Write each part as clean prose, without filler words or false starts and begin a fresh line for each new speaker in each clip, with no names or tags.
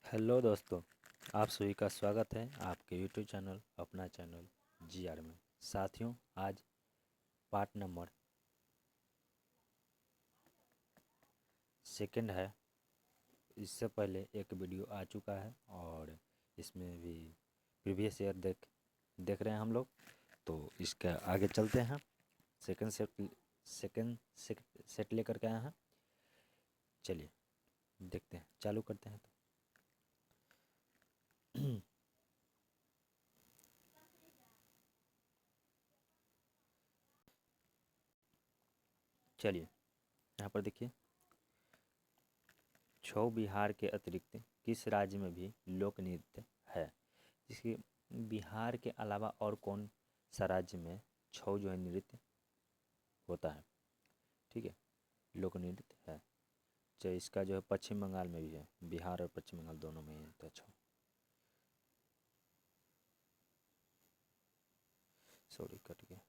Hello दोस्तों, आप सभी का स्वागत है आपके यूट्यूब चैनल अपना चैनल जीआर में। साथियों, आज पार्ट नंबर सेकंड है। इससे पहले एक वीडियो आ चुका है और इसमें भी प्रीवियस ईयर देख रहे हैं हम लोग। तो इसका आगे चलते हैं। सेकंड सेट लेकर के आए हैं। चलिए देखते हैं, चालू करते हैं। तो चलिए यहाँ पर देखिए, छऊ बिहार के अतिरिक्त किस राज्य में भी लोक नृत्य है? जिसके बिहार के अलावा और कौन सा राज्य में छऊ जो है नृत्य होता है? ठीक है, लोक नृत्य है। चाहे इसका जो है पश्चिम बंगाल में भी है, बिहार और पश्चिम बंगाल दोनों में ही है। तो छऊ, सॉरी कट गया,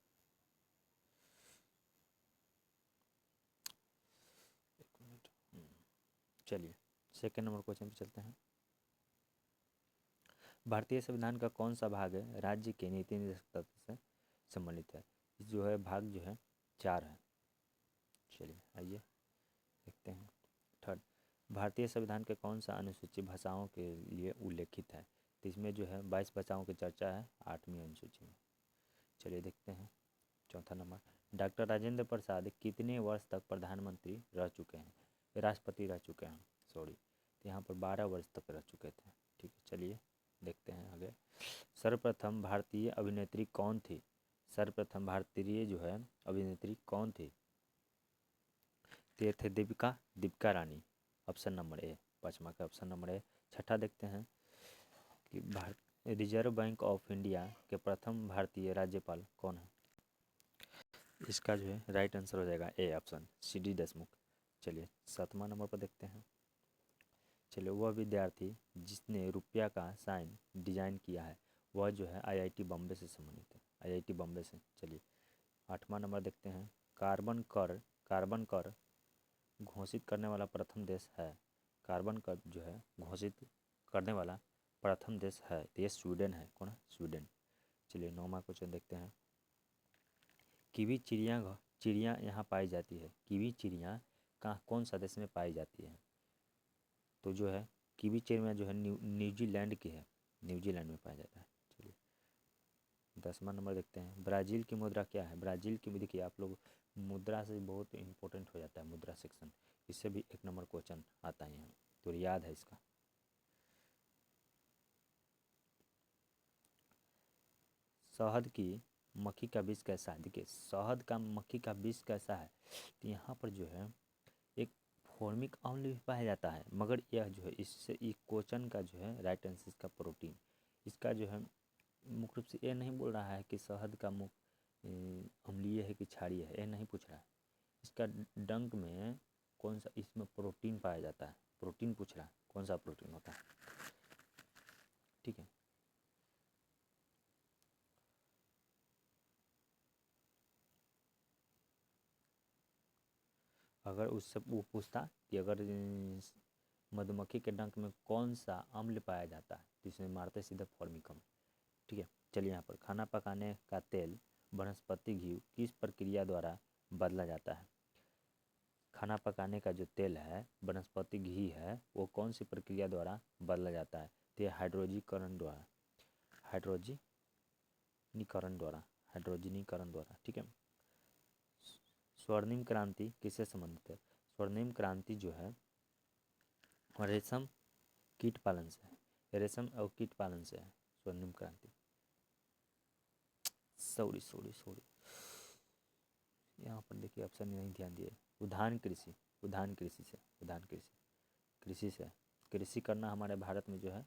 एक मिनट। चलिए सेकेंड नंबर क्वेश्चन पे चलते हैं। भारतीय संविधान का कौन सा भाग है राज्य के नीति निर्देशक तत्व से संबंधित है? जो है भाग जो है 4 है। चलिए आइए देखते हैं। थर्ड, भारतीय संविधान के कौन सा अनुसूची भाषाओं के लिए उल्लेखित है? तो इसमें जो है 22 भाषाओं की चर्चा है 8वीं अनुसूची में। चलिए देखते हैं। चौथा नंबर, डॉक्टर राजेंद्र प्रसाद कितने वर्ष तक प्रधानमंत्री रह चुके हैं? राष्ट्रपति रह चुके हैं, सॉरी। तो यहाँ पर 12 वर्ष तक रह चुके थे। ठीक है, चलिए देखते हैं आगे। सर्वप्रथम भारतीय अभिनेत्री कौन थी? सर्वप्रथम भारतीय जो है अभिनेत्री कौन थी? तो ये थे दीपिका रानी, ऑप्शन नंबर ए। पाँचवा का ऑप्शन नंबर ए। छठा देखते हैं कि रिजर्व बैंक ऑफ इंडिया के प्रथम भारतीय राज्यपाल कौन है? इसका जो है राइट आंसर हो जाएगा ए ऑप्शन, सी.डी. देशमुख। चलिए 7वां नंबर पर देखते हैं। चलिए, वह विद्यार्थी जिसने रुपया का साइन डिजाइन किया है वह जो है आईआईटी बॉम्बे से संबंधित है, आईआईटी बॉम्बे से। चलिए 8वां नंबर देखते हैं। कार्बन कर घोषित करने वाला प्रथम देश है? कार्बन कर जो है घोषित करने वाला प्रथम देश है तो ये स्वीडन है। कौन है? स्वीडन। चलिए 9वां क्वेश्चन देखते हैं। कीवी चिड़िया यहाँ पाई जाती है। कीवी चिड़िया कहाँ कौन सा देश में पाई जाती है? तो जो है कीवी चिड़िया जो है न्यूजीलैंड की है, न्यूजीलैंड में पाया जाता है। चलिए 10वां नंबर देखते हैं। ब्राज़ील की मुद्रा क्या है? ब्राज़ील की, देखिए आप लोग मुद्रा से बहुत इंपॉर्टेंट हो जाता है मुद्रा सेक्शन, इससे भी 1 नंबर क्वेश्चन आता है यहाँ, तो याद है इसका। शहद की मक्खी का बीज कैसा है? देखिए शहद का मक्खी का बीज कैसा है, तो यहाँ पर जो है एक फॉर्मिक अम्ल भी पाया जाता है, मगर यह जो है इससे ये क्वेश्चन का जो है राइट आंसर इसका प्रोटीन। इसका जो है मुख्य रूप से ये नहीं बोल रहा है कि शहद का मुख अम्लीय है कि क्षारीय है, ये नहीं पूछ रहा है। इसका डंक में कौन सा इसमें प्रोटीन पाया जाता है, प्रोटीन पूछ रहा है, कौन सा प्रोटीन होता है। ठीक है, अगर उससे वो पूछता कि अगर मधुमक्खी के डंक में कौन सा अम्ल पाया जाता है तो इसमें मारते सीधे फॉर्मिक अम्ल। ठीक है, चलिए यहाँ पर खाना पकाने का तेल वनस्पति घी किस प्रक्रिया द्वारा बदला जाता है? खाना पकाने का जो तेल है वनस्पति घी है वो कौन सी प्रक्रिया द्वारा बदला जाता है? तो ये हाइड्रोजीकरण द्वारा, हाइड्रोजनीकरण द्वारा। ठीक है। स्वर्णिम क्रांति किससे संबंधित है? स्वर्णिम क्रांति जो है रेशम कीट पालन से है, रेशम और कीट पालन से है स्वर्णिम क्रांति। सॉरी सॉरी सॉरी, यहाँ पर देखिए ऑप्शन नहीं ध्यान दिए। उद्यान कृषि, उद्यान कृषि से, उद्यान कृषि, कृषि से। कृषि करना हमारे भारत में जो है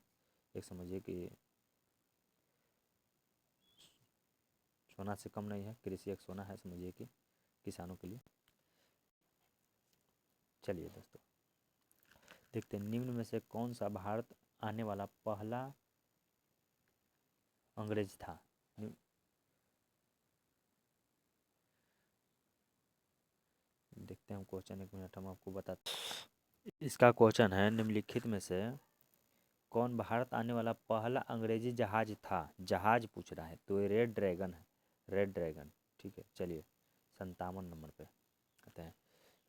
एक समझिए कि सोना से कम नहीं है, कृषि एक सोना है समझिए कि किसानों के लिए। चलिए दोस्तों देखते हैं, निम्न में से कौन सा भारत आने वाला पहला अंग्रेज था? देखते हैं क्वेश्चन, 1 मिनट हम आपको बताते। इसका क्वेश्चन है, निम्नलिखित में से कौन भारत आने वाला पहला अंग्रेजी जहाज था? जहाज पूछ रहा है तो ये रेड ड्रैगन है, रेड ड्रैगन। ठीक है, चलिए 57 नंबर पे आते हैं।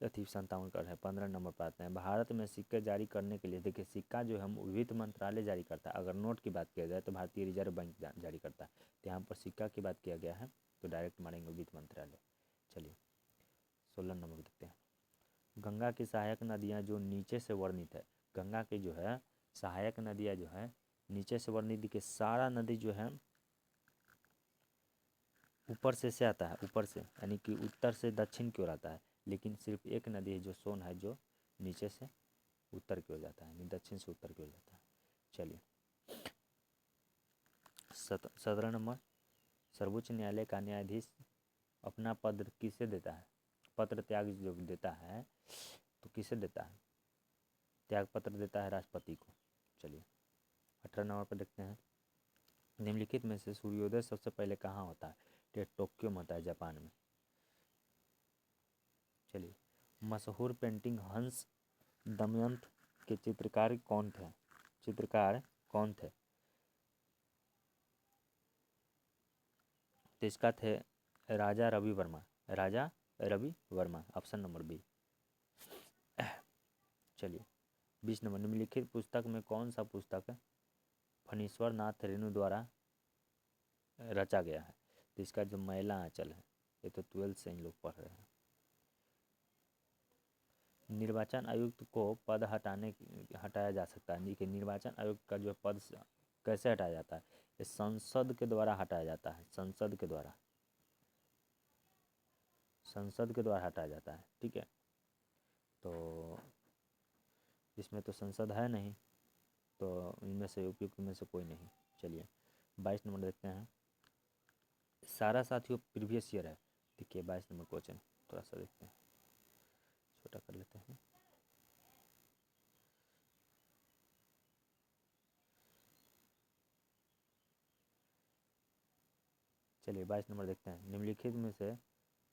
अति 57 कर है। 15 नंबर पर आते हैं। भारत में सिक्के जारी करने के लिए, देखिए सिक्का जो है हम वित्त मंत्रालय जारी करता है। अगर नोट की बात किया जाए तो भारतीय रिजर्व बैंक जारी करता है। तो यहाँ पर सिक्का की बात किया गया है तो डायरेक्ट मारेंगे वित्त मंत्रालय। चलिए 16 नंबर देखते हैं। गंगा की सहायक नदियाँ जो नीचे से वर्णित है, गंगा की जो है सहायक नदियाँ जो है नीचे से वर्णित के सारा नदी जो है ऊपर से आता है, ऊपर से यानी कि उत्तर से दक्षिण की ओर आता है। लेकिन सिर्फ एक नदी है जो सोन है जो नीचे से उत्तर की ओर जाता है, दक्षिण से उत्तर की ओर जाता है। चलिए 17 नंबर। सर्वोच्च न्यायालय का न्यायाधीश अपना पद किसे देता है? पत्र त्याग जो देता है तो किसे देता है? त्याग पत्र देता है राष्ट्रपति को। चलिए 18 नंबर पर देखते हैं। निम्नलिखित में से सूर्योदय सबसे पहले कहाँ होता है? ये टोक्यो में होता है, जापान में। चलिए मशहूर पेंटिंग हंस दमयंत के चित्रकार कौन थे? चित्रकार कौन थे? तो इसका थे Raja Ravi Varma, Raja Ravi Varma, option number B. चलिए 20 नंबर। निम्नलिखित पुस्तक में कौन सा पुस्तक फणीश्वर नाथ रेणु द्वारा रचा गया है? तो इसका जो मैला आंचल है, ये तो 12th से ही लोग पढ़ रहे हैं। निर्वाचन आयुक्त को पद हटाया जा सकता है। देखिए निर्वाचन आयुक्त का जो पद कैसे हटाया जाता है? ये संसद के द्वारा हटाया जाता है, संसद के द्वारा, संसद के द्वारा हटाया जाता है। ठीक है, तो इसमें तो संसद है नहीं, तो इनमें से उपयुक्त में से कोई नहीं। चलिए 22 नंबर देखते हैं। सारा साथियों प्रीवियस ईयर है। देखिए 22 नंबर क्वेश्चन थोड़ा सा देखते हैं, छोटा कर लेते हैं। चलिए 22 नंबर देखते हैं। निम्नलिखित में से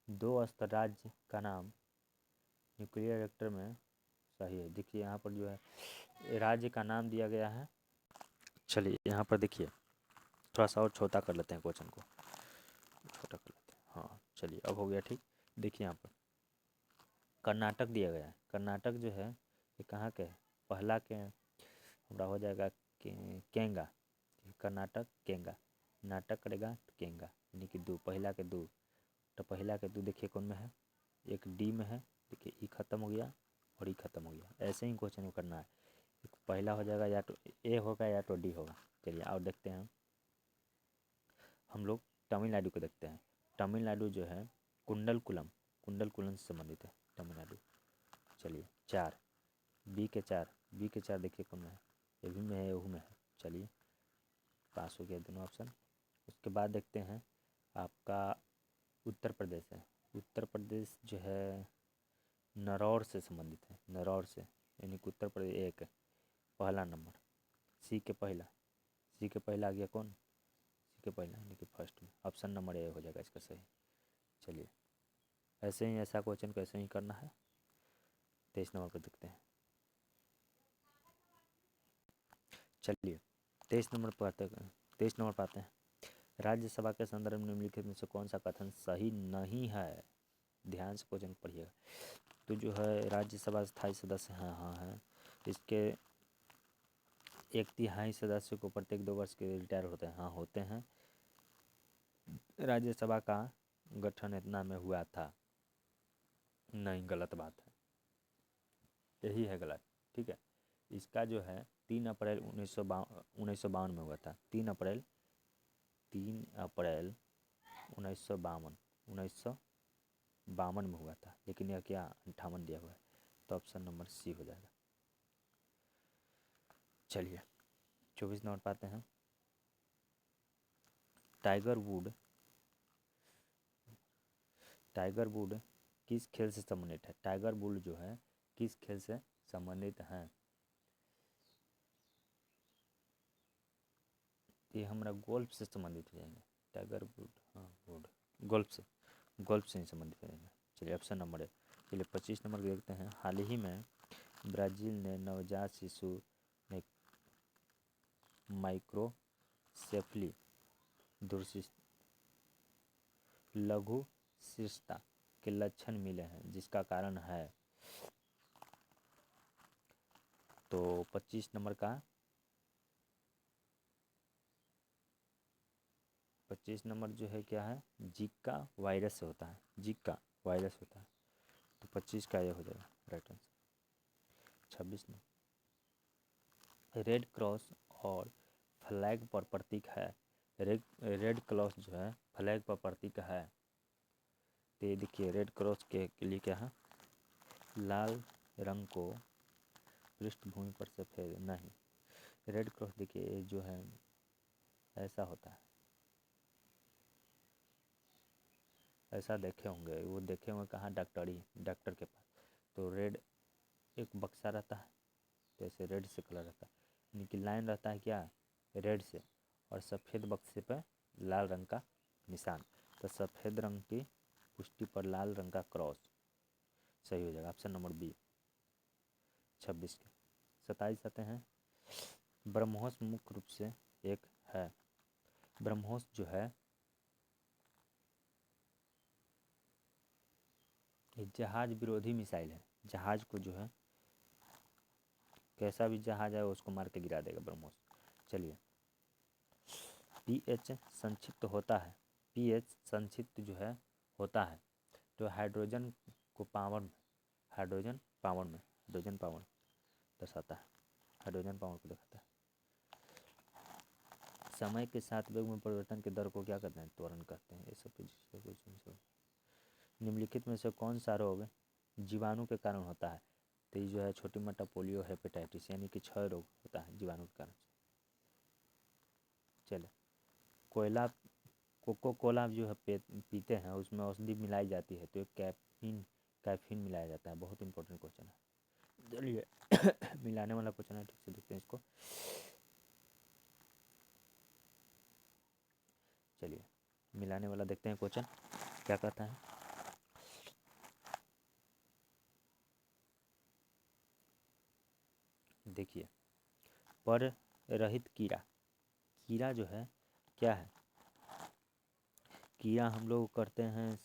दो स्तर राज्य का नाम न्यूक्लियर रिएक्टर में सही है। देखिए यहाँ पर जो है राज्य का नाम दिया गया है। चलिए यहाँ पर देखिए थोड़ा सा और छोटा कर लेते हैं, क्वेश्चन को छोटा कर लेते हैं। हाँ चलिए अब हो गया ठीक। देखिए यहाँ पर कर्नाटक दिया गया है। कर्नाटक जो है ये कहाँ के है? पहला के हमारा हो जाएगा केंगा, कर्नाटक केंगा, नाटक करेगा तो केंगा, यानी कि दो, पहला के दो। तो पहला के दो देखिए कौन में है? एक डी में है। देखिए ई खत्म हो गया और ई खत्म हो गया। ऐसे ही क्वेश्चन को करना है। पहला हो जाएगा या तो ए होगा या तो डी होगा। चलिए और देखते हैं हम लोग तमिलनाडु को देखते हैं। तमिलनाडु जो है कुंडलकुलम, कुंडलकुलम से संबंधित है तमिलनाडु। चलिए 4 बी के 4, बी के 4 देखिए कौन में है? ये भी में है, वो में है। चलिए पास हो गया दोनों ऑप्शन। उसके बाद देखते हैं आपका उत्तर प्रदेश है। उत्तर प्रदेश जो है नरौर से संबंधित है, नरौर से, यानी कि उत्तर प्रदेश एक पहला नंबर। सी के पहला, सी के पहला आ गया कौन? सी के पहला यानी कि फर्स्ट में, ऑप्शन नंबर ए हो जाएगा इसका सही। चलिए ऐसे ही ऐसा क्वेश्चन कैसे ही करना है। 23 नंबर पर देखते हैं। चलिए 23 नंबर पर आते हैं। 23 नंबर पर आते हैं। राज्यसभा के संदर्भ में निम्नलिखित में से कौन सा कथन सही नहीं है? ध्यान से क्वेश्चन पढ़िएगा। तो जो है राज्यसभा स्थायी सदस्य हैं, हाँ हैं। इसके 1/3 सदस्य को प्रत्येक 2 वर्ष के रिटायर होते हैं, हाँ होते हैं। राज्यसभा का गठन इतना में हुआ था, नहीं गलत बात है, यही है गलत। ठीक है, इसका जो है 3 अप्रैल 1952 में हुआ था। 3 अप्रैल 1952 में हुआ था। लेकिन यह क्या 58 दिया हुआ है, तो ऑप्शन नंबर सी हो जाएगा। चलिए 24 नंबर पाते हैं। टाइगर वुड किस खेल से संबंधित है? टाइगर वुड जो है किस खेल से संबंधित है? ये हमारा गोल्फ से संबंधित हो जाएंगे। टाइगर वुड, हाँ वुड गोल्फ से ही संबंधित हो जाएंगे। चलिए ऑप्शन नंबर है। चलिए 25 नंबर देखते हैं। हाल ही में ब्राज़ील ने नवजात शिशु ने माइक्रोसेफली लघु शीर्षता के लक्षण मिले हैं, जिसका कारण है। तो 25 नंबर का 25 नंबर जो है क्या है, जिका वायरस से होता है, जिका वायरस होता है। तो 25 का ये हो जाएगा right answer. 26 number, red cross और फ्लैग पर प्रतीक है। रेड क्रॉस जो है फ्लैग पर प्रतीक है। तो ये देखिए रेड क्रॉस के लिए क्या है, लाल रंग को पृष्ठभूमि पर सफेद नहीं। रेड क्रॉस देखिए जो है ऐसा होता है, ऐसा देखे होंगे, वो देखे होंगे कहाँ, डॉक्टर के पास। तो रेड एक बक्सा रहता है, तो ऐसे रेड से कलर रहता है, यानी कि लाइन रहता है क्या, रेड से, और सफ़ेद बक्से पर लाल रंग का निशान। तो सफ़ेद रंग की पुष्टि पर लाल रंग का क्रॉस सही हो जाएगा, ऑप्शन नंबर बी। 26 के 27 आते हैं। ब्रह्मोस मुख्य रूप से एक है। ब्रह्मोस जो है ये जहाज विरोधी मिसाइल है। जहाज को जो है कैसा भी जहाज है उसको मार के गिरा देगा ब्रह्मोस। चलिए, पीएच संक्षिप्त होता है। पीएच संक्षिप्त जो है होता है तो हाइड्रोजन पावर दर्शाता है, हाइड्रोजन पावर को दिखाता है। समय के साथ वेग में परिवर्तन के दर को क्या कहते हैं, त्वरण कहते हैं। ये सब कुछ निम्नलिखित में से कौन सा रोग जीवाणु के कारण होता है। तो ये जो है छोटी मोटा पोलियो, हेपेटाइटिस, यानी कि 6 रोग होता है जीवाणु के कारण। चले, कोयला कोको कोला जो है पीते हैं उसमें औषधि मिलाई जाती है, तो कैफीन मिलाया जाता है। बहुत इंपॉर्टेंट क्वेश्चन है। चलिए मिलाने वाला क्वेश्चन है, ठीक से देखते हैं इसको। चलिए मिलाने वाला देखते हैं क्वेश्चन क्या कहता है। देखिए, पर रहित कीड़ा जो है क्या है, कीड़ा हम लोग करते हैं,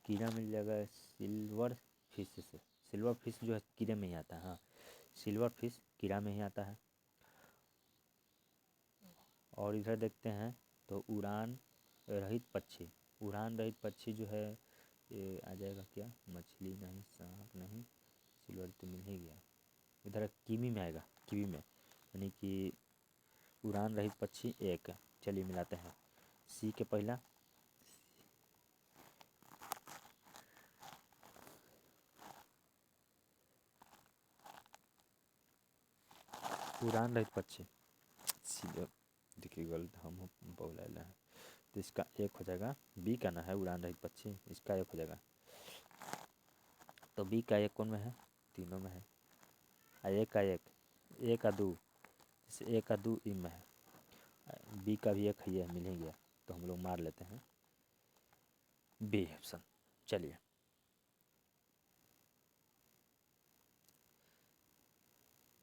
कीड़ा मिल जाएगा सिल्वर फिश से। सिल्वर फिश जो है कीड़े में ही आता है। हाँ, सिल्वर फिश कीड़ा में ही आता है। और इधर देखते हैं तो उड़ान रहित पक्षी जो है ये आ जाएगा क्या, मछली नहीं, सांप नहीं, सिल्वर तो मिल ही गया। इधर कीवी में आएगा, कीवी में, यानी कि उड़ान रहित पक्षी एक। चलिए मिलाते हैं। सी के पहला उड़ान रहित पक्षी, सीधे देखिए गलत हम बोला है, तो इसका एक हो जाएगा। बी का ना है उड़ान रहित पक्षी, इसका एक हो जाएगा। तो बी का एक कौन में है, तीनों में है। ए का दो, जैसे ए का दो ई में है, बी का भी एक है, मिल ही गया, तो हम लोग मार लेते हैं बी ऑप्शन। चलिए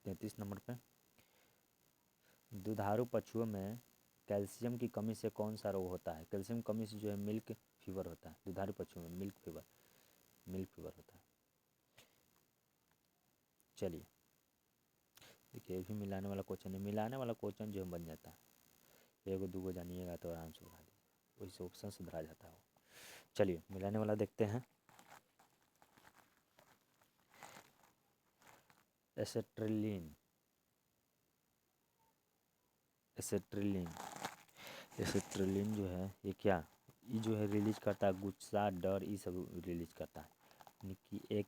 33 नंबर पे, दुधारू पशुओं में कैल्शियम की कमी से कौन सा रोग होता है। कैल्शियम कमी से जो है मिल्क फीवर होता है। दुधारू पशुओं में मिल्क फीवर होता है। चलिए देखिए, ये भी मिलाने वाला क्वेश्चन है। मिलाने वाला क्वेश्चन जो बन जाता है, एगो दूगो जानिएगा तो आराम से बना दीजिए, वैसे ऑप्शन से भरा जाता है वो। चलिए मिलाने वाला देखते हैं। एसेट्रिलिन जो है ये क्या, ये जो है रिलीज करता है गुस्सा, डर, ये सब रिलीज करता है। यानी कि एक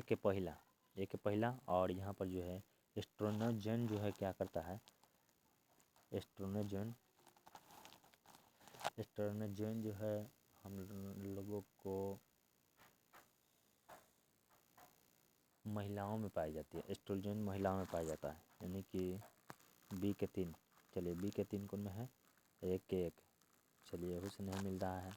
के पहला और यहाँ पर जो है एस्ट्रोनोजन जो है क्या करता है, एस्ट्रोनोजन जो है हम लोगों को महिलाओं में पाई जाती है। एस्ट्रोजन महिलाओं में पाया जाता है, यानी कि बी के 3। चलिए बी के 3 कौन में है, एक के एक। चलिए उससे नहीं मिल रहा है।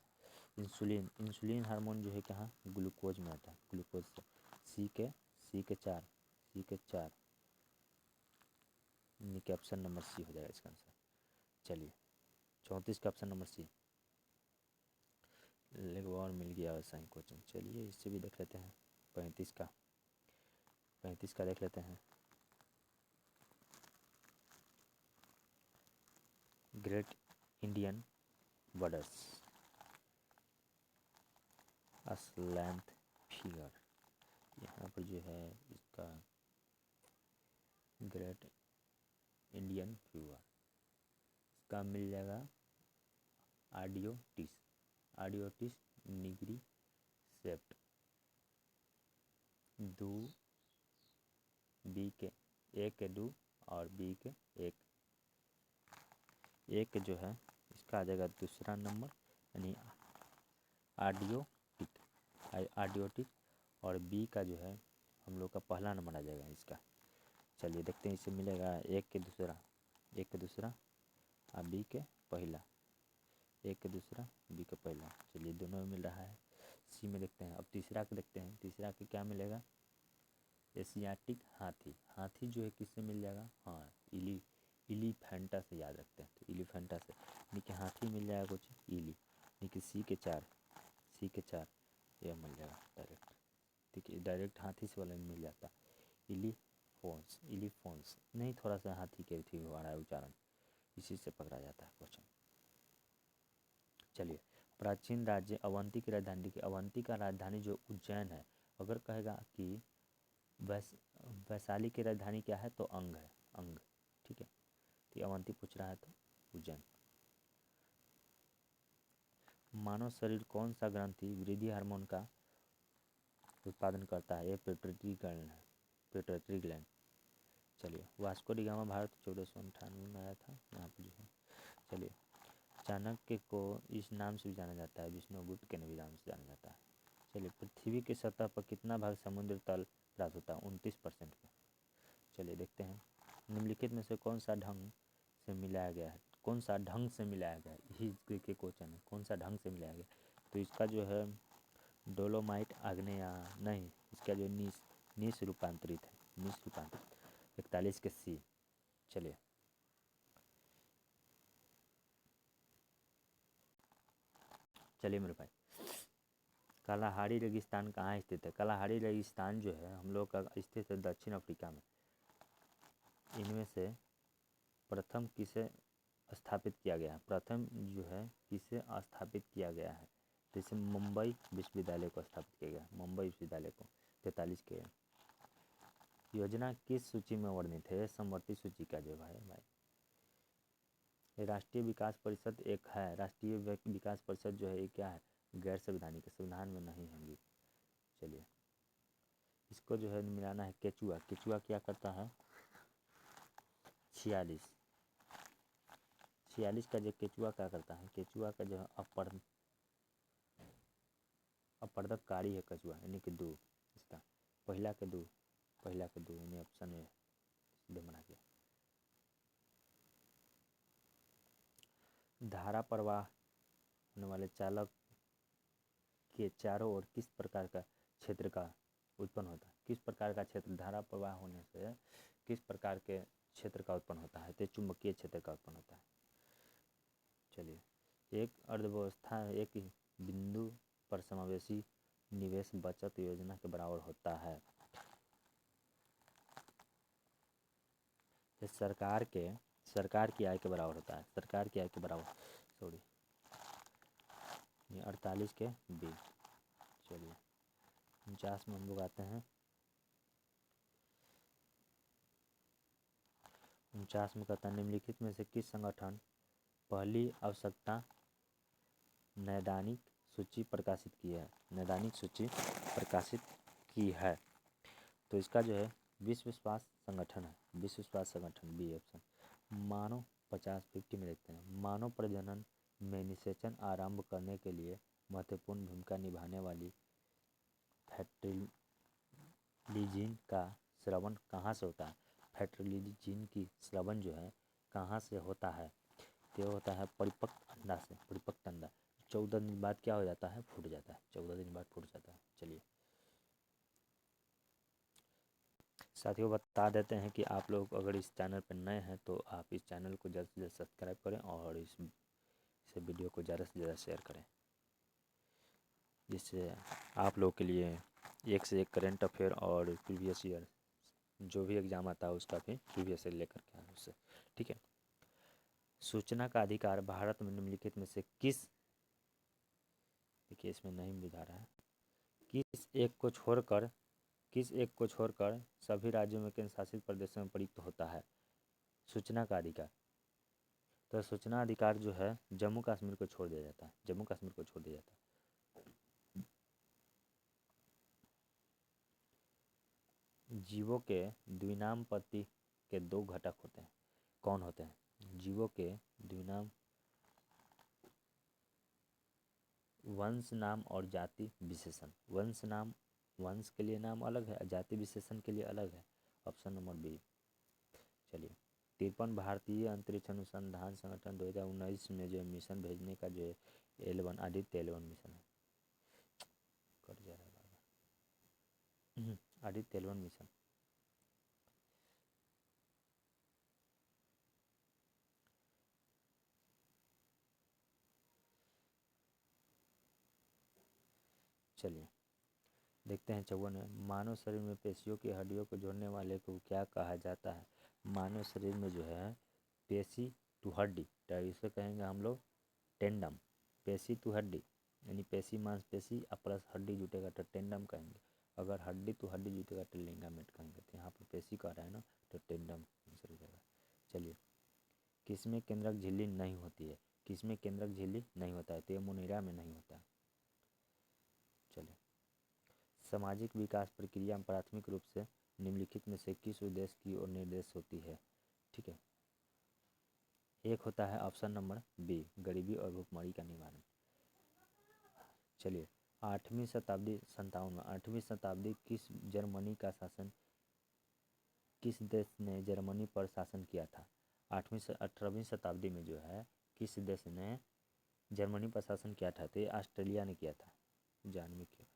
इंसुलिन हार्मोन जो है कहाँ, ग्लूकोज में आता है, ग्लूकोज से। सी के 4 यानी कि ऑप्शन नंबर सी हो जाएगा इसका आंसर। चलिए 34 का ऑप्शन नंबर सी। एक और मिल गया वैसा ही क्वेश्चन, चलिए इससे भी देख लेते हैं। 35 का देख लेते हैं। ग्रेट इंडियन बर्ड्स अस लेंथ फिगर, यहाँ पर जो है इसका ग्रेट इंडियन फिगर इसका मिल जाएगा आडियोटिस निगरी सेप्ट, दो बी के ए के दो और बी के एक जो है इसका आ जाएगा दूसरा नंबर, यानी आडियोटिक और बी का जो है हम लोग का पहला नंबर आ जाएगा इसका। चलिए देखते हैं इससे मिलेगा एक के दूसरा और बी के पहला, एक के दूसरा बी के पहला, चलिए दोनों में मिल रहा है। सी में देखते हैं। अब तीसरा को देखते हैं, तीसरा के क्या मिलेगा, एशियाटिक हाथी जो है किससे मिल जाएगा, हाँ इलीफेंटा से याद रखते हैं, तो इलीफेंटा से यानी कि हाथी मिल जाएगा कुछ यानी कि सी के चार यह मिल जाएगा डायरेक्ट, ठीक है डायरेक्ट हाथी से वाला मिल जाता। इलीफोन्स नहीं, थोड़ा सा हाथी के ठीक हो रहा है उच्चारण, इसी से पकड़ा जाता है क्वेश्चन। चलिए प्राचीन राज्य अवंती की राजधानी, देखिए अवंती का राजधानी जो उज्जैन है, अगर कहेगा कि वैशाली की राजधानी क्या है तो अंग है, ठीक है, तो अवंती पूछ रहा है तो उज्जैन। मानव शरीर कौन सा ग्रंथि वृद्धि हार्मोन का उत्पादन करता है, ये पिट्यूटरी ग्लैंड। चलिए वास्को डी गामा भारत 1498 में आया था यहाँ पर जो है। चलिए चाणक्य को इस नाम से भी जाना जाता है, विष्णुगुप्त के नाम से जाना जाता है। चलिए पृथ्वी की सतह पर कितना भाग समुद्र तल प्राप्त होता है, 29% पे। चलिए देखते हैं निम्नलिखित में से कौन सा ढंग से मिलाया गया है, यही क्वेश्चन है, कौन सा ढंग से मिलाया गया, तो इसका जो है डोलोमाइट आग्नेय नहीं, इसका जो नीस रूपांतरित है, 41 के सी। चलिए मेरे भाई, कालाहारी रेगिस्तान कहाँ स्थित है, कालाहारी रेगिस्तान जो है हम लोग का स्थित है दक्षिण अफ्रीका में। इनमें से प्रथम किसे स्थापित किया गया है, तो इसे मुंबई विश्वविद्यालय को स्थापित किया गया, 43 के। योजना किस सूची में वर्णित है, समवर्ती सूची का जो है भाई। राष्ट्रीय विकास परिषद एक है, राष्ट्रीय विकास परिषद जो है ये क्या है, गैर संवैधानिक, संविधान में नहीं होंगी। चलिए इसको जो है मिलाना है केचुआ क्या करता है, 46 का जो केचुआ क्या करता है, केचुआ का जो है अपरदककारी है कछुआ, यानी कि 2, इसका पहला के दो यानी ऑप्शन ए सीधे बना गया। धारा प्रवाह होने वाले चालक के चारों ओर किस प्रकार का क्षेत्र का उत्पन्न होता है, किस प्रकार का क्षेत्र, धारा प्रवाह होने से किस प्रकार के क्षेत्र का उत्पन्न होता है, तो चुंबकीय क्षेत्र का उत्पन्न होता है। चलिए एक अर्थव्यवस्था एक बिंदु पर समावेशी निवेश बचत योजना के बराबर होता है, ये सरकार की आय के बराबर होता है, सॉरी 48 के बी। चलिए 49 में हम लोग आते हैं। 49 में कहता है निम्नलिखित में से किस संगठन पहली आवश्यकता नैदानिक सूची प्रकाशित की है, तो इसका जो है विश्व स्वास्थ्य संगठन बी ऑप्शन। मानव 50 में देखते हैं, मानव प्रजनन में निषेचन आरंभ करने के लिए महत्वपूर्ण भूमिका निभाने वाली फैक्ट्रीलिजीन का स्रवण कहाँ से होता है, फैक्ट्रीलिजीन की स्रवण जो है कहाँ से होता है, तो होता है परिपक्व अंडा 14 दिन बाद क्या हो जाता है, फूट जाता है, 14 दिन बाद फूट जाता है। चलिए साथियों बता देते हैं कि आप लोग अगर इस चैनल पर नए हैं तो आप इस चैनल को जल्द से जल्द सब्सक्राइब करें और इस वीडियो को ज़्यादा से ज़्यादा शेयर करें, जिससे आप लोग के लिए एक से एक करंट अफेयर और प्रीवियस ईयर जो भी एग्ज़ाम आता है उसका भी प्रीवियस ईयर लेकर के आए उससे। ठीक है। सूचना का अधिकार भारत में निम्नलिखित में से किस, देखिए इसमें नहीं बुझा रहा है, किस एक को छोड़कर सभी राज्यों में केंद्र शासित प्रदेशों में प्रयुक्त होता है सूचना का अधिकार। तो सूचना अधिकार जो है जम्मू कश्मीर को छोड़ दिया जाता है, जम्मू कश्मीर को छोड़ दिया जाता है। जीवों के द्विनाम पत्ती के दो घटक होते हैं, कौन होते हैं? जीवों के द्विनाम वंश नाम और जाति विशेषण। वंश नाम, वंश के लिए नाम अलग है, जाति विशेषण के लिए अलग है। Option number B. चलिए 53 भारतीय अंतरिक्ष अनुसंधान संगठन 2019 में जो मिशन भेजने का जो L1 आदित्य L1 मिशन है, कट जा रहा है बार आदित्य L1 मिशन, चलिए देखते हैं 54 में। मानव शरीर में पेशियों की हड्डियों को जोड़ने वाले को क्या कहा जाता है? मानव शरीर में जो है पेशी टू हड्डी, तो इसे कहेंगे हम लोग टेंडम। पेशी टू हड्डी यानी पेशी मांसपेशी प्लस हड्डी जुटेगा तो टेंडम कहेंगे। अगर हड्डी टू हड्डी जुटेगा तो लिगामेंट कहेंगे। तो यहाँ पर पेशी कह रहा है ना, तो टेंडम आंसर हो जाएगा। चलिए किसमें केंद्रक झिल्ली नहीं होती है? किसमें केंद्रक झिल्ली नहीं होता है? तो ये मुनीरा में नहीं होता है। चलिए सामाजिक विकास प्रक्रिया प्राथमिक रूप से निम्नलिखित में से किस उद्देश्य की ओर निर्देश होती है? ठीक है, एक होता है ऑप्शन नंबर बी, गरीबी और भुखमरी का निवारण। चलिए 8वीं शताब्दी 57 में 8वीं शताब्दी किस जर्मनी का शासन, किस देश ने जर्मनी पर शासन किया था? 18वीं शताब्दी में जो है किस देश ने जर्मनी पर शासन किया था? तो ये ऑस्ट्रेलिया ने किया था। जानवी किया।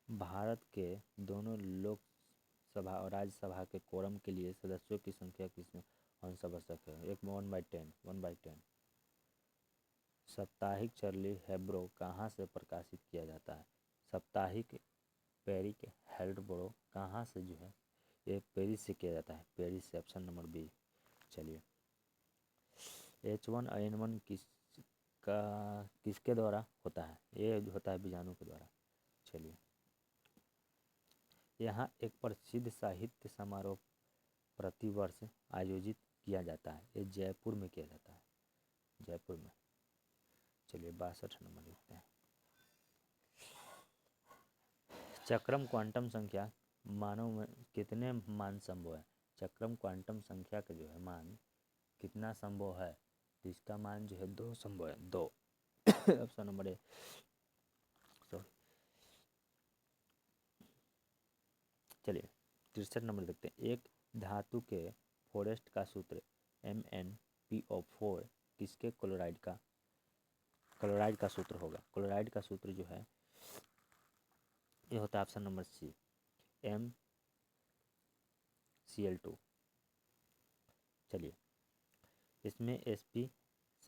भारत के दोनों लोकसभा और राज्यसभा के कोरम के लिए सदस्यों की संख्या किसमें अंश आवश्यक है? एक 1/10। साप्ताहिक चार्ली हेब्रो कहाँ से प्रकाशित किया जाता है? साप्ताहिक पेरिक हेल्डब्रो कहाँ से जो है ये पेरिस से किया जाता है, पेरिस से। Option number B. चलिए H1N1 किसके द्वारा होता है? ये होता है बीजाणु के द्वारा। चलिए यहाँ एक प्रसिद्ध साहित्य समारोह प्रतिवर्ष आयोजित किया जाता है, ये जयपुर में किया जाता है, जयपुर में। चलिए 62 नंबर लिखते हैं। चक्रम क्वांटम संख्या मानव में कितने मान संभव है? चक्रम क्वांटम संख्या का जो है मान कितना संभव है? तो इसका मान जो है 2 संभव है, 2। Option number A. चलिए 63 नंबर देखते हैं। एक धातु के फॉरेस्ट का सूत्र MnPO4 किसके क्लोराइड का सूत्र होगा? क्लोराइड का सूत्र जो है ये होता है ऑप्शन नंबर सी, MCl2। चलिए इसमें sp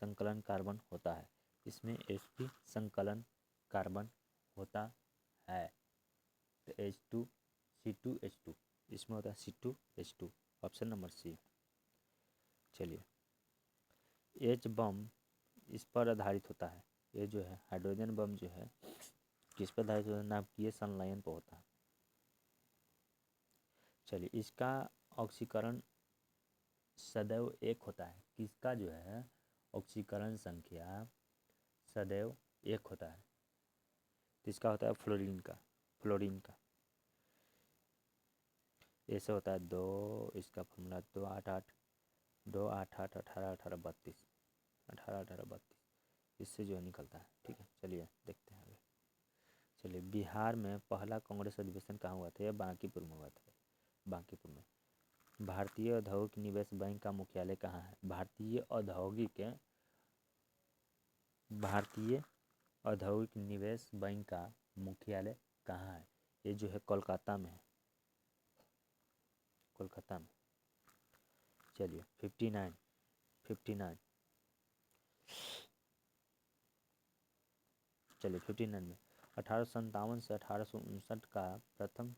संकलन कार्बन होता है, इसमें sp संकलन कार्बन होता है। तो C2H2 इसमें होता है C2H2। Option number C. चलिए H बम इस पर आधारित होता है, ये जो है हाइड्रोजन बम जो है किस पर आधारित होता है? नाभिकीय संलयन पर होता है। चलिए इसका ऑक्सीकरण सदैव 1 होता है, किसका जो है ऑक्सीकरण संख्या सदैव 1 होता है? तो इसका होता है फ्लोरीन का। ऐसे होता है 2, इसका फॉर्मूला 288 18 18 32 18 18 32 इससे जो है निकलता है। ठीक है चलिए देखते हैं आगे। चलिए बिहार में पहला कांग्रेस अधिवेशन कहाँ हुआ था? यह बांकीपुर में हुआ था, बांकीपुर में। भारतीय औद्योगिक निवेश बैंक का मुख्यालय कहाँ है? भारतीय औद्योगिक निवेश बैंक का मुख्यालय कहाँ है? ये जो है कोलकाता में है, कोलकाता में। चलिए 59 चलिए 59 में 1857 से 1859 का प्रथम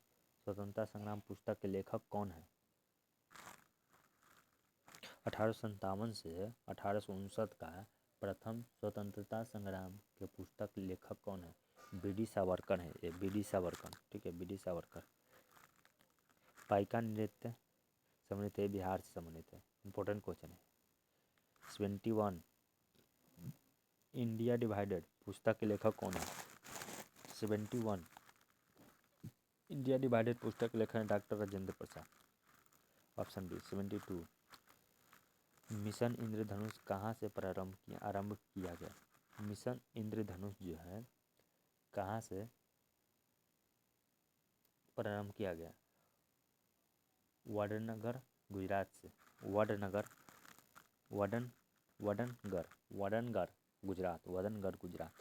स्वतंत्रता संग्राम पुस्तक के लेखक कौन है? 1857 से 1859 का प्रथम स्वतंत्रता संग्राम के पुस्तक लेखक कौन है? बी.डी. सावरकर है, ये बी.डी. सावरकर, ठीक है, बी.डी. सावरकर। पाइका नृत्य संबंधित है, बिहार से संबंधित है, इंपॉर्टेंट क्वेश्चन है। 71 इंडिया डिवाइडेड पुस्तक के लेखक कौन है? 71 इंडिया डिवाइडेड पुस्तक के लेखक हैं doctor Rajendra Prasad. Option B. 72 mission Indradhanush कहाँ से आरंभ किया गया? मिशन इंद्रधनुष जो है कहाँ से प्रारंभ किया गया? वडनगर गुजरात से। वडनगर गुजरात।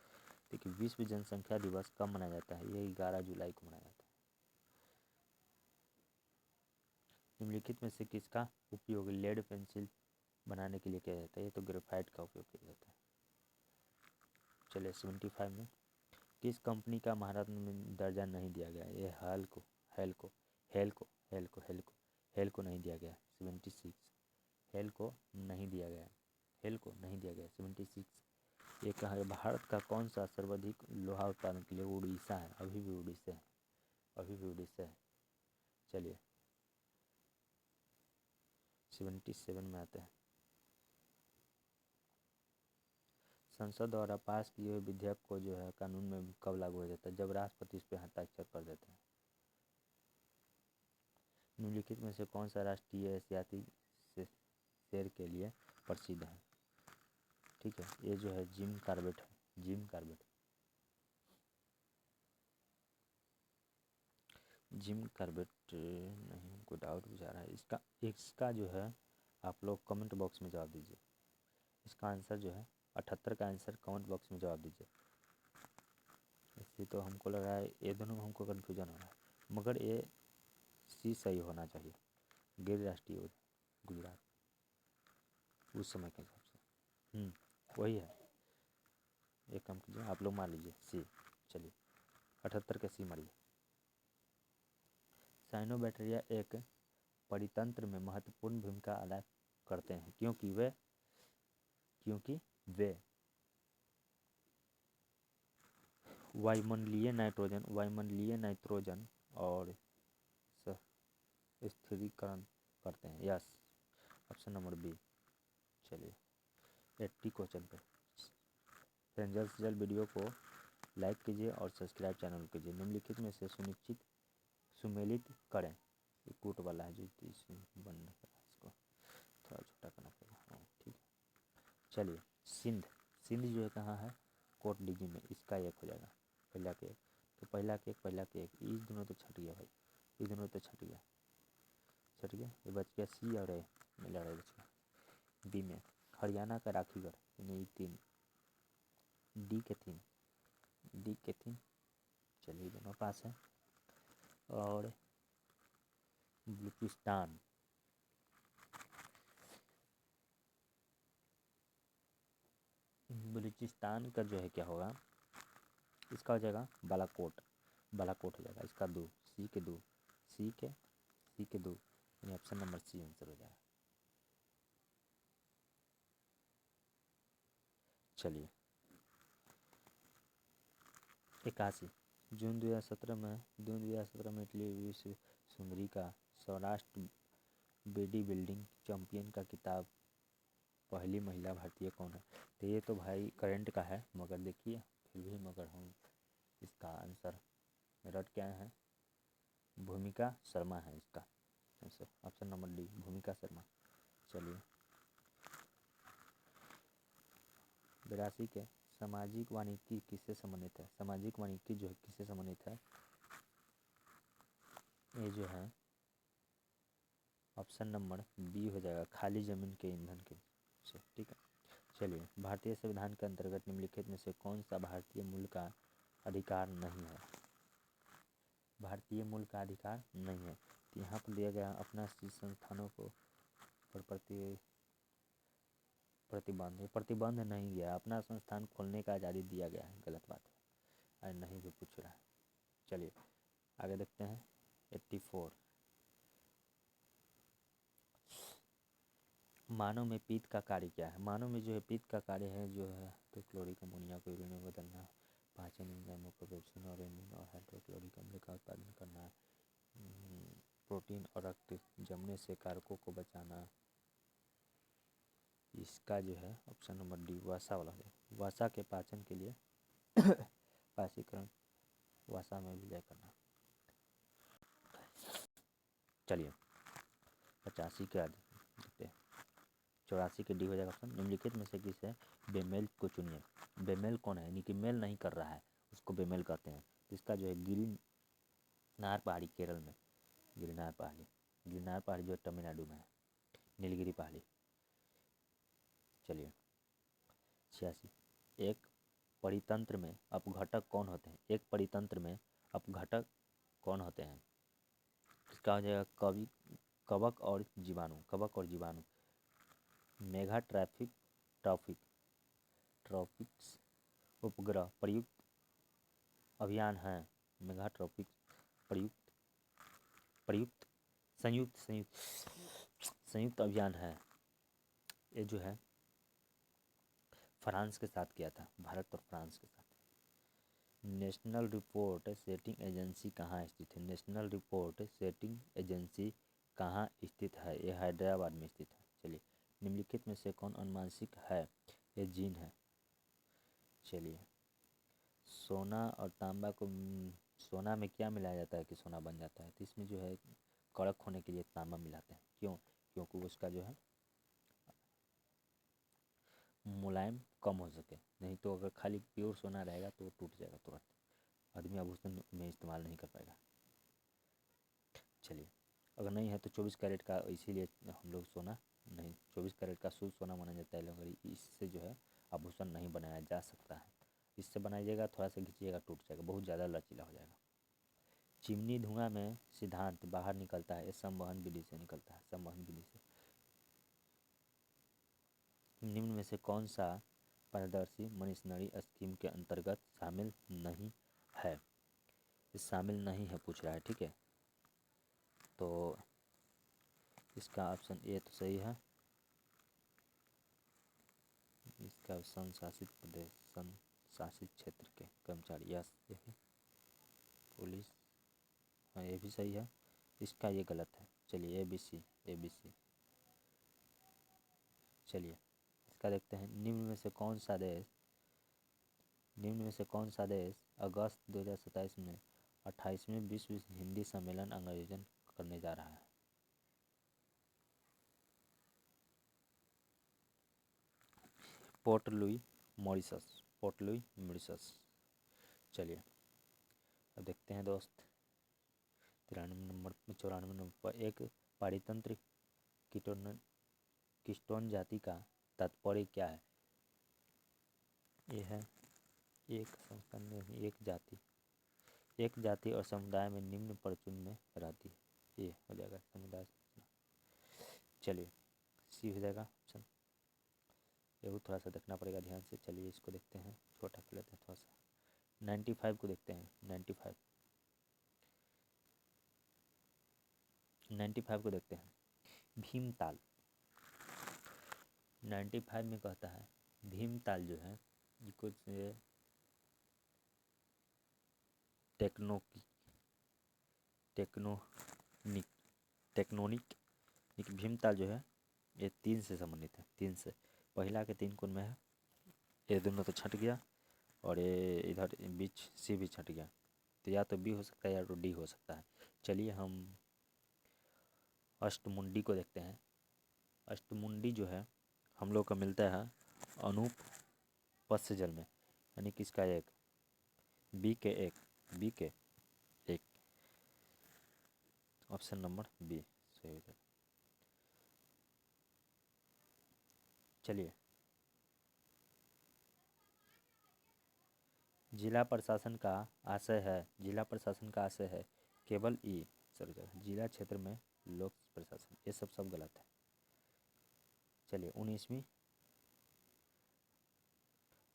देखिए विश्व जनसंख्या दिवस कब मनाया जाता है? ये 11 जुलाई को मनाया जाता है। निम्नलिखित में से किसका उपयोग लेड पेंसिल बनाने के लिए किया जाता है? ये तो ग्रेफाइट का उपयोग किया जाता है। चलिए 75 में किस कंपनी का महारत्न में दर्जा नहीं दिया गया? ये हेल को नहीं दिया गया। 76 हेल को नहीं दिया गया। 76 ये कहा है भारत का कौन सा सर्वाधिक लोहा उत्पादन के लिए? उड़ीसा है, अभी भी उड़ीसा है। चलिए 77 में आते हैं। संसद द्वारा पास किए हुए विधेयक को जो है कानून में कब लागू हो जाता है? जब राष्ट्रपति इस पर हस्ताक्षर कर देते हैं। निम्नलिखित में से कौन सा राष्ट्रीय एशियाती शेर के लिए प्रसिद्ध है? ठीक है, ये जो है जिम कॉर्बेट है, जिम कॉर्बेट नहीं, हमको डाउट बुझा रहा है। इसका जो है आप लोग कमेंट बॉक्स में जवाब दीजिए। इसका आंसर जो है 78 का आंसर कमेंट बॉक्स में जवाब दीजिए। इसलिए तो हमको लग रहा है ये दोनों में हमको कन्फ्यूजन हो रहा है, मगर ये सी सही होना चाहिए। गिर राष्ट्रीय गुजरात उस समय के हिसाब से वही है। एक काम कीजिए, आप लोग मान लीजिए सी। चलिए 78 के सी मारिए। साइनोबैक्टीरिया एक परितंत्र में महत्वपूर्ण भूमिका अदा करते हैं क्योंकि वे वायुमंडलीय नाइट्रोजन और स्थिरीकरण करते हैं। Yes, option number B. चलिए 80 क्वेश्चन पे जल्द से जल्द वीडियो को लाइक कीजिए और सब्सक्राइब चैनल कीजिए। निम्नलिखित में से सुमेलित करें। कोट वाला है जो बंद इसको थोड़ा छोटा करना पड़ेगा। हाँ ठीक है। चलिए सिंध जो है कहाँ है? कोट डीजी में। इसका एक हो जाएगा, पहला के एक। तो पहला के एक ये दोनों तो छट गया भाई, ये दोनों तो छट गया। ये बच गया सी और ए में लड़ाई बच गया। बी में हरियाणा का राखीगढ़, यानी 3 डी के 3। चलिए दोनों पास है। और बलूचिस्तान का जो है क्या होगा? इसका हो जाएगा बालाकोट हो जाएगा। इसका 2 सी के 2 यानी ऑप्शन नंबर सी आंसर हो जाएगा। चलिए 81 जून 2017 में इटली विश्व सुंदरी का सौराष्ट्र बॉडी बिल्डिंग चैंपियन का खिताब पहली महिला भारतीय कौन है? तो ये तो भाई करंट का है, मगर देखिए फिर भी हम इसका आंसर रट क्या है? भूमिका शर्मा है इसका आंसर। ऑप्शन नंबर डी भूमिका शर्मा। चलिए 82 के सामाजिक वानिकी किससे संबंधित है? सामाजिक वानिकी जो है किससे संबंधित है? ये जो है ऑप्शन नंबर बी हो जाएगा, खाली जमीन के ईंधन के से। ठीक है। चलिए भारतीय संविधान के अंतर्गत निम्नलिखित में से कौन सा भारतीय मूल का अधिकार नहीं है? भारतीय मूल का अधिकार नहीं है। तो यहाँ पर दिया गया अपना संस्थानों को पर प्रतिबंध नहीं गया, अपना संस्थान खोलने का आज़ादी दिया गया है, गलत बात है, आज नहीं भी पूछ रहा है। चलिए आगे देखते हैं 84। मानव में पित्त का कार्य क्या है? मानव में जो है पित्त का कार्य है जो है तो क्लोरिक अमोनिया को यूरिन में बदलना, पाचन एंजाइमों को पेप्सिन और रेनिन और हाइड्रोक्लोरिक अम्ल का उत्पादन करना, प्रोटीन और रक्त जमने से कारकों को बचाना। इसका जो है ऑप्शन नंबर डी वसा वाला है। वसा के पाचन के लिए पाचीकरण वसा में विलय करना। चलिए 85 के आगे देखते हैं। 84 के डी हो जाएगा ऑप्शन। निम्नलिखित में से किसे बेमेल को चुनिए। बेमेल कौन है? यानी कि मेल नहीं कर रहा है, उसको बेमेल कहते हैं। इसका जो है गिरनार पहाड़ी केरल में, गिरनार पहाड़ी जो तमिलनाडु में है, नीलगिरी पहाड़ी। चलिए 86। एक परितंत्र में अपघटक कौन होते हैं? एक परितंत्र में अपघटक कौन होते हैं? इसका हो जाएगा कवक और जीवाणु। मेगा ट्रॉपिक्स उपग्रह प्रयुक्त अभियान है। मेगा ट्रॉपिक्स प्रयुक्त संयुक्त अभियान है। ये जो है फ्रांस के साथ किया था, भारत और फ्रांस के साथ। नेशनल रिपोर्ट सेटिंग एजेंसी कहाँ स्थित है? नेशनल रिपोर्ट सेटिंग एजेंसी कहाँ स्थित है? ये हैदराबाद में स्थित है। चलिए निम्नलिखित में से कौन अनुवांशिक है? ये जीन है। चलिए सोना और तांबा को सोना में क्या मिलाया जाता है कि सोना बन जाता है? तो इसमें जो है कड़क होने के लिए तांबा मिलाते हैं। क्यों? क्योंकि उसका जो है मुलायम कम हो सके, नहीं तो अगर खाली प्योर सोना रहेगा तो वो टूट जाएगा तुरंत, आदमी आभूषण में इस्तेमाल नहीं कर पाएगा। चलिए अगर नहीं है तो 24 कैरेट का, इसीलिए हम लोग सोना नहीं, 24 कैरेट का शुद्ध सोना माना जाता है। अगर इससे जो है आभूषण नहीं बनाया जा सकता है। इससे बनाइएगा थोड़ा सा खींचिएगा टूट जाएगा, बहुत ज़्यादा लचीला हो जाएगा। चिमनी धुआं में सिद्धांत बाहर निकलता है, संवहन विधि से निकलता है, संवहन विधि से। निम्न में से कौन सा पारदर्शी मशीनरी स्कीम के अंतर्गत शामिल नहीं है? शामिल नहीं है पूछ रहा है, ठीक है। तो इसका ऑप्शन ए तो सही है। इसका संशासित प्रदेश, संशासित क्षेत्र के कर्मचारी, यस ये है पुलिस, हाँ ये भी सही है। इसका ये गलत है। चलिए ए बी सी। चलिए इसका देखते हैं। निम्न में से कौन सा देश अगस्त 2027 में 28वें विश्व हिंदी सम्मेलन आयोजन करने जा रहा है? Port Louis Mauritius. चलिए अब देखते हैं दोस्त 94 नंबर पर। एक पारितंत्र कीस्टोन जाति का तात्पर्य क्या है? ये है एक संस्थान में एक जाति और समुदाय में निम्न प्रचुन में रहती है। ये हो जाएगा समुदाय। चलिए सी हो जाएगा ऑप्शन। ये थोड़ा सा देखना पड़ेगा ध्यान से। चलिए इसको देखते हैं, छोटा कर लेते हैं थोड़ा सा। 95 को देखते हैं। 95 को देखते हैं। भीमताल 95 में कहता है भीमताल जो है कुछ टेक्नोनिक भीमताल जो है ये 3 से संबंधित है। 3 से, पहला के 3 कोण में है, ये दोनों तो छट गया और ये इधर बीच सी भी छट गया, तो या तो बी हो सकता है या तो डी हो सकता है। चलिए हम अष्टमुंडी को देखते हैं। अष्टमुंडी जो है हम लोग को मिलता है अनुपस्य जल में, यानी किसका एक बी के एक ऑप्शन नंबर बी सही हो जाएगा। चलिए जिला प्रशासन का आशय है केवल ई सर जिला क्षेत्र में लोक प्रशासन, ये सब गलत है। चलिए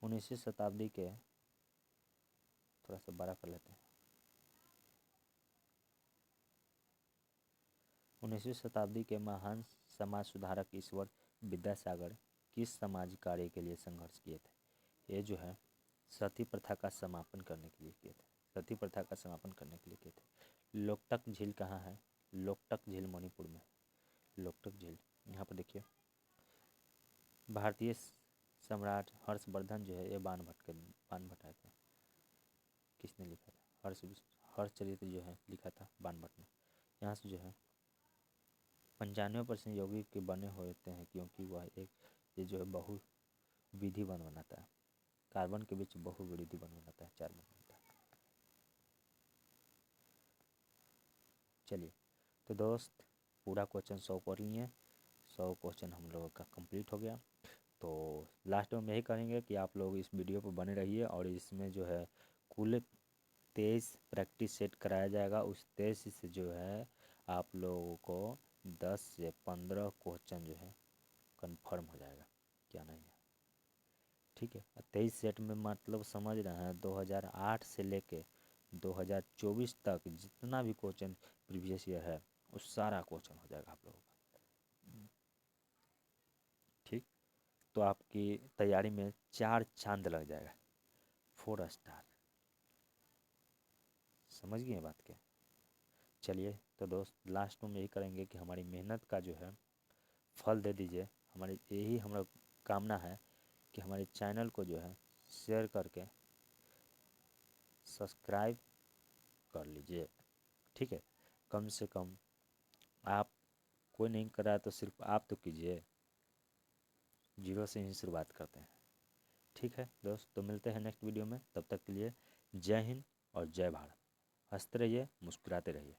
19वीं शताब्दी के, थोड़ा सा बड़ा कर लेते हैं, 19वीं शताब्दी के महान समाज सुधारक ईश्वर विद्यासागर किस समाज कार्य के लिए संघर्ष किए थे? ये जो है सती प्रथा का समापन करने के लिए किए थे, सती प्रथा का समापन करने के लिए किए थे। लोकटक झील कहाँ है? लोकटक झील मणिपुर में, लोकटक झील यहाँ पर देखिए। भारतीय सम्राट हर्षवर्धन जो है ये बाण भट्ट आए थे। किसने लिखा था? हर्षचरित्र जो है लिखा था बाण भट्ट ने। यहाँ से जो है 95% यौगिक के बने होते हैं, क्योंकि वह एक ये जो है बहुविधि बन बनाता है, कार्बन के बीच बहुविधि बन बनाता है, 4 बन बनाता है। चलिए तो दोस्त पूरा क्वेश्चन 100 कर लिए, 100 क्वेश्चन हम लोगों का कंप्लीट हो गया। तो लास्ट में यही करेंगे कि आप लोग इस वीडियो पर बने रहिए, और इसमें जो है कुल 23 प्रैक्टिस सेट कराया जाएगा। उस 23 से जो है आप लोगों को 10 से 15 क्वेश्चन जो है कंफर्म हो जाएगा, क्या नहीं है, ठीक है। 23 सेट में मतलब समझ रहे हैं 2008 से लेके 2024 तक जितना भी क्वेश्चन प्रीवियस ईयर है वो सारा क्वेश्चन हो जाएगा आप लोगों का, ठीक। तो आपकी तैयारी में 4 चांद लग जाएगा, 4 स्टार, समझ गए बात के। चलिए तो दोस्त लास्ट में यही करेंगे कि हमारी मेहनत का जो है फल दे दीजिए। हमारी यही हमारा कामना है कि हमारे चैनल को जो है शेयर करके सब्सक्राइब कर लीजिए, ठीक है। कम से कम आप, कोई नहीं कर रहा तो सिर्फ आप तो कीजिए, 0 से ही शुरुआत करते हैं, ठीक है दोस्त। तो मिलते हैं नेक्स्ट वीडियो में, तब तक के लिए जय हिंद और जय भारत। हंसते रहिए, मुस्कुराते रहिए।